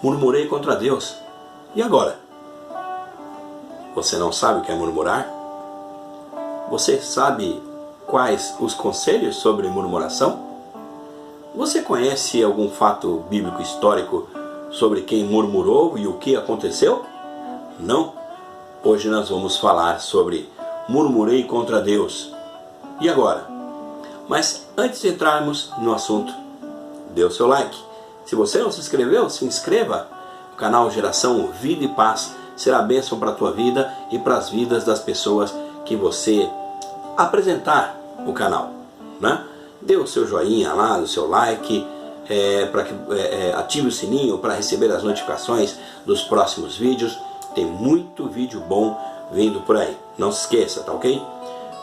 Murmurei contra Deus. E agora? Você não sabe o que é murmurar? Você sabe quais os conselhos sobre murmuração? Você conhece algum fato bíblico histórico sobre quem murmurou e o que aconteceu? Não? Hoje nós vamos falar sobre murmurei contra Deus. E agora? Mas antes de entrarmos no assunto, dê o seu like. Se você não se inscreveu, se inscreva. O canal Geração Vida e Paz será bênção para a tua vida e para as vidas das pessoas que você apresentar o canal, né? Dê o seu joinha lá, o seu like, para que ative o sininho para receber as notificações dos próximos vídeos. Tem muito vídeo bom vindo por aí. Não se esqueça, tá ok?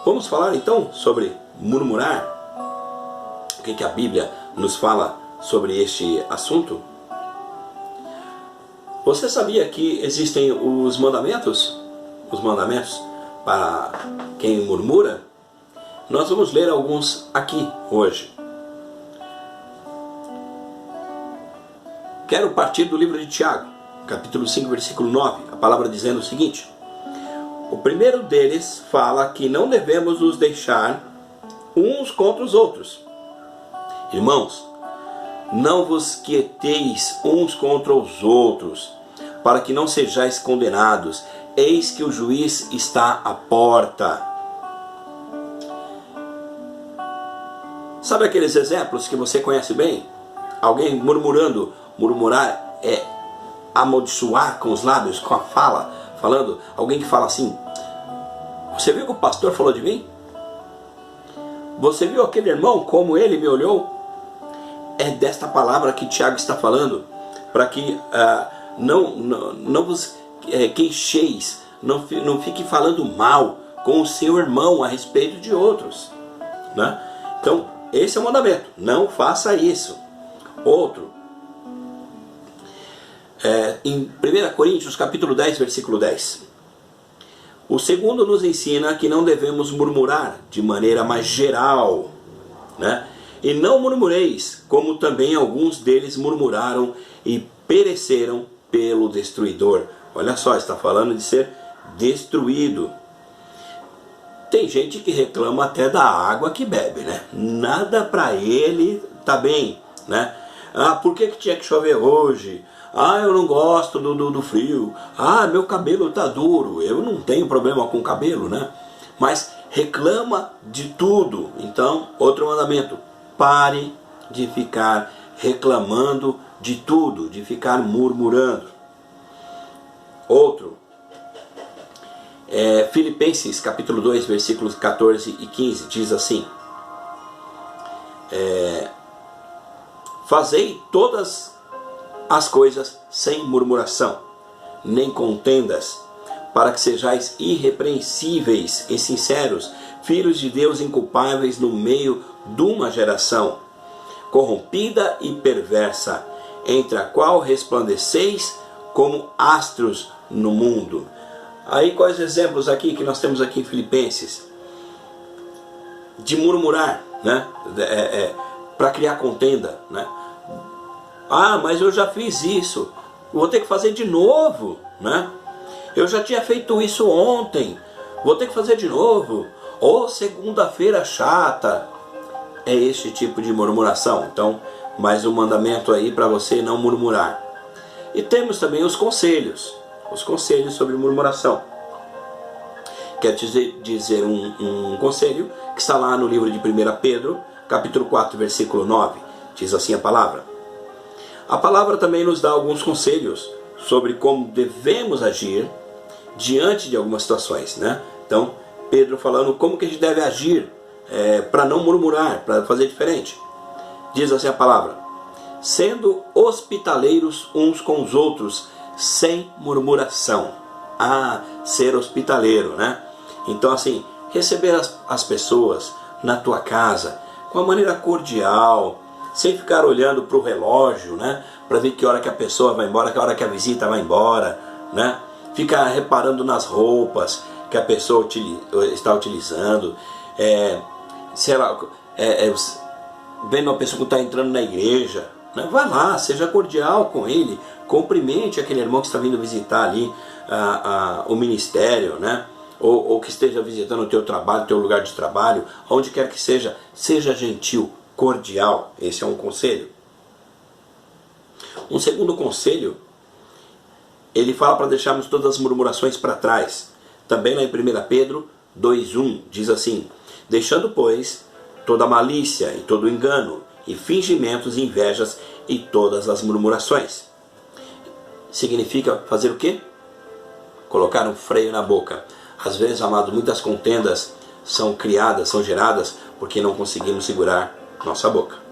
Vamos falar então sobre murmurar. O que a Bíblia nos fala sobre este assunto? Você sabia que existem os mandamentos? Os mandamentos para quem murmura? Nós vamos ler alguns aqui hoje. Quero partir do livro de Tiago, capítulo 5, versículo 9. A palavra dizendo o seguinte: o primeiro deles fala que não devemos nos deixar uns contra os outros. Irmãos, não vos quieteis uns contra os outros, para que não sejais condenados. Eis que o juiz está à porta. Sabe aqueles exemplos que você conhece bem? Alguém murmurando. Murmurar é amaldiçoar com os lábios, com a fala, falando. Alguém que fala assim: você viu o que o pastor falou de mim? Você viu aquele irmão, como ele me olhou? É desta palavra que Tiago está falando, para que não vos queixeis, não fique falando mal com o seu irmão a respeito de outros, né? Então, esse é o mandamento, não faça isso. Outro, em 1 Coríntios capítulo 10, versículo 10. O segundo nos ensina que não devemos murmurar de maneira mais geral, né? E não murmureis, como também alguns deles murmuraram e pereceram pelo destruidor. Olha só, está falando de ser destruído. Tem gente que reclama até da água que bebe, né? Nada para ele tá bem, né? Ah, por que tinha que chover hoje? Ah, eu não gosto do frio. Ah, meu cabelo tá duro. Eu não tenho problema com cabelo, né? Mas reclama de tudo. Então, outro mandamento: pare de ficar reclamando de tudo, de ficar murmurando. Outro, Filipenses capítulo 2, versículos 14 e 15, diz assim: fazei todas as coisas sem murmuração, nem contendas, para que sejais irrepreensíveis e sinceros, filhos de Deus inculpáveis no meio de uma geração corrompida e perversa, entre a qual resplandeceis como astros no mundo. Aí quais exemplos aqui que nós temos aqui em Filipenses? De murmurar, né? Para criar contenda, né? Ah, mas eu já fiz isso, vou ter que fazer de novo, né? Eu já tinha feito isso ontem, vou ter que fazer de novo. Ou segunda-feira chata. É este tipo de murmuração. Então, mais um mandamento aí para você não murmurar. E temos também os conselhos sobre murmuração. Quer dizer um conselho que está lá no livro de 1 Pedro, capítulo 4, versículo 9. Diz assim a palavra. A palavra também nos dá alguns conselhos sobre como devemos agir diante de algumas situações, né? Então, Pedro falando como que a gente deve agir para não murmurar, para fazer diferente. Diz assim a palavra: sendo hospitaleiros uns com os outros, sem murmuração. Ah, ser hospitaleiro, né? Então assim, receber as pessoas na tua casa com uma maneira cordial, sem ficar olhando para o relógio, né? Para ver que hora que a pessoa vai embora, que hora que a visita vai embora, né? Ficar reparando nas roupas que a pessoa está utilizando, sei lá, vendo uma pessoa que está entrando na igreja, né? Vai lá, seja cordial com ele, cumprimente aquele irmão que está vindo visitar ali o ministério, né? Ou que esteja visitando o teu trabalho, o teu lugar de trabalho, onde quer que seja, seja gentil, cordial. Esse é um conselho. Um segundo conselho, ele fala para deixarmos todas as murmurações para trás. Também lá em 1 Pedro 2,1 diz assim: deixando, pois, toda malícia e todo engano, e fingimentos e invejas e todas as murmurações. Significa fazer o quê? Colocar um freio na boca. Às vezes, amados, muitas contendas são criadas, são geradas, porque não conseguimos segurar nossa boca.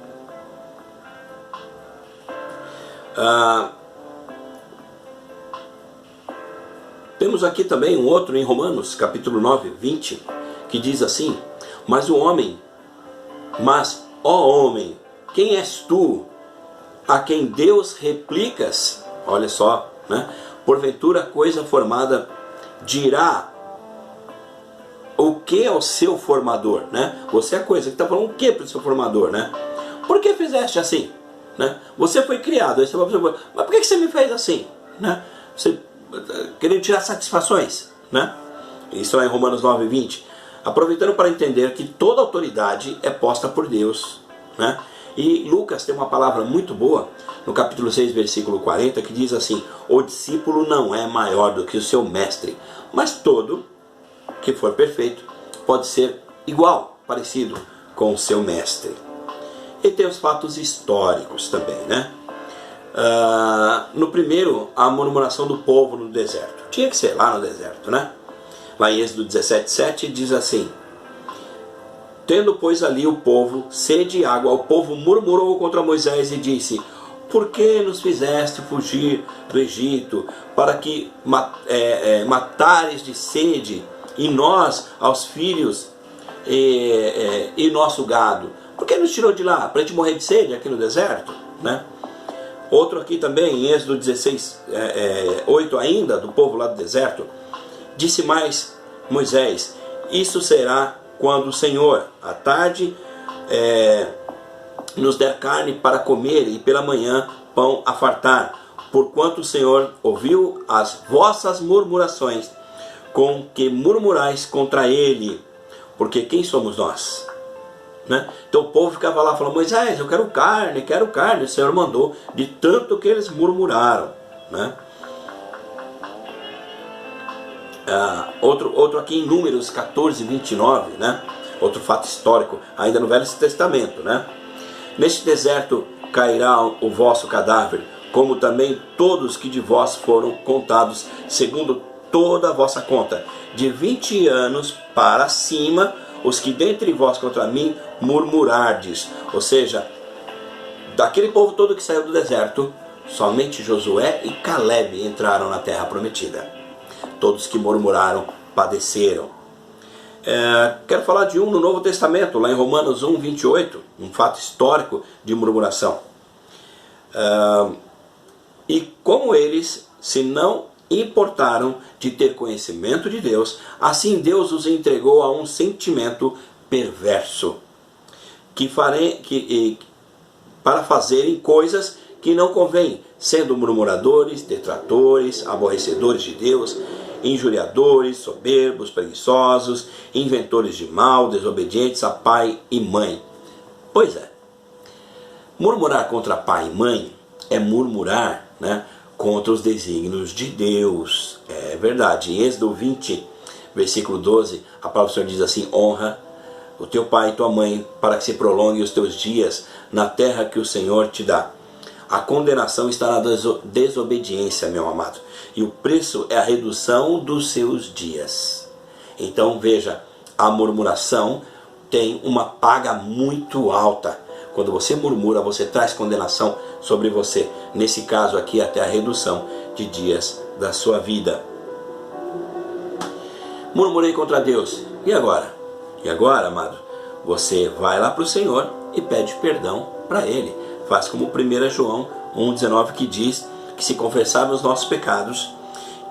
Temos aqui também um outro em Romanos, capítulo 9, 20, que diz assim: ó homem, quem és tu, a quem Deus replicas? Olha só, né? Porventura coisa formada dirá o que ao seu formador, né? Você é a coisa que está falando o que para o seu formador, né? Por que fizeste assim? Né? Você foi criado, aí você vai, mas por que você me fez assim? Né? Você querendo tirar satisfações, né? Isso lá em Romanos 9, 20. Aproveitando para entender que toda autoridade é posta por Deus, né? E Lucas tem uma palavra muito boa no capítulo 6, versículo 40, que diz assim: o discípulo não é maior do que o seu mestre, mas todo que for perfeito pode ser igual, parecido com o seu mestre. E tem os fatos históricos também, né? No primeiro, a murmuração do povo no deserto. Tinha que ser lá no deserto, né? Lá em Êxodo 17:7 diz assim: tendo, pois, ali o povo sede e água, o povo murmurou contra Moisés e disse: por que nos fizeste fugir do Egito, para que matares de sede, e nós, aos filhos, e nosso gado? Por que nos tirou de lá? Para a gente morrer de sede aqui no deserto, né? Outro aqui também, em Êxodo 16:8 ainda, do povo lá do deserto: disse mais Moisés: isso será quando o Senhor, à tarde, nos der carne para comer, e pela manhã pão a fartar, porquanto o Senhor ouviu as vossas murmurações, com que murmurais contra ele, porque quem somos nós? Né? Então o povo ficava lá falando: Moisés, eu quero carne, o Senhor mandou, de tanto que eles murmuraram, né? Outro aqui em Números 14:29, né? Outro fato histórico, ainda no Velho Testamento, né? Neste deserto cairá o vosso cadáver, como também todos que de vós foram contados, segundo toda a vossa conta, de 20 anos para cima, os que dentre vós contra mim murmurardes. Ou seja, daquele povo todo que saiu do deserto, somente Josué e Caleb entraram na terra prometida. Todos que murmuraram padeceram. Quero falar de um no Novo Testamento, lá em Romanos 1:28, um fato histórico de murmuração. E como eles se não importaram de ter conhecimento de Deus, assim Deus os entregou a um sentimento perverso, para fazerem coisas que não convêm, sendo murmuradores, detratores, aborrecedores de Deus, injuriadores, soberbos, preguiçosos, inventores de mal, desobedientes a pai e mãe. Pois é, murmurar contra pai e mãe é murmurar, né, contra os desígnios de Deus. É verdade. Em Êxodo 20, versículo 12, a palavra do Senhor diz assim: honra o teu pai e tua mãe, para que se prolongue os teus dias na terra que o Senhor te dá. A condenação está na desobediência, meu amado, e o preço é a redução dos seus dias. Então veja, a murmuração tem uma paga muito alta. Quando você murmura, você traz condenação sobre você. Nesse caso aqui, até a redução de dias da sua vida. Murmurei contra Deus. E agora? E agora, amado? Você vai lá para o Senhor e pede perdão para Ele. Faz como 1 João 1,19, que diz que se confessarmos os nossos pecados,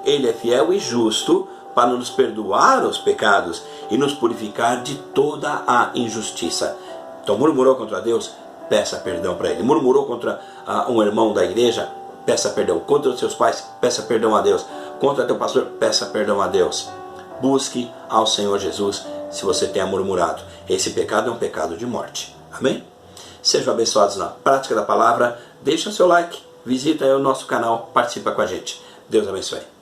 Ele é fiel e justo para nos perdoar os pecados e nos purificar de toda a injustiça. Então murmurou contra Deus, peça perdão para Ele. Murmurou contra um irmão da igreja, peça perdão. Contra os seus pais, peça perdão a Deus. Contra teu pastor, peça perdão a Deus. Busque ao Senhor Jesus se você tenha murmurado. Esse pecado é um pecado de morte. Amém? Sejam abençoados na prática da palavra. Deixa o seu like, visita aí o nosso canal, participa com a gente. Deus abençoe.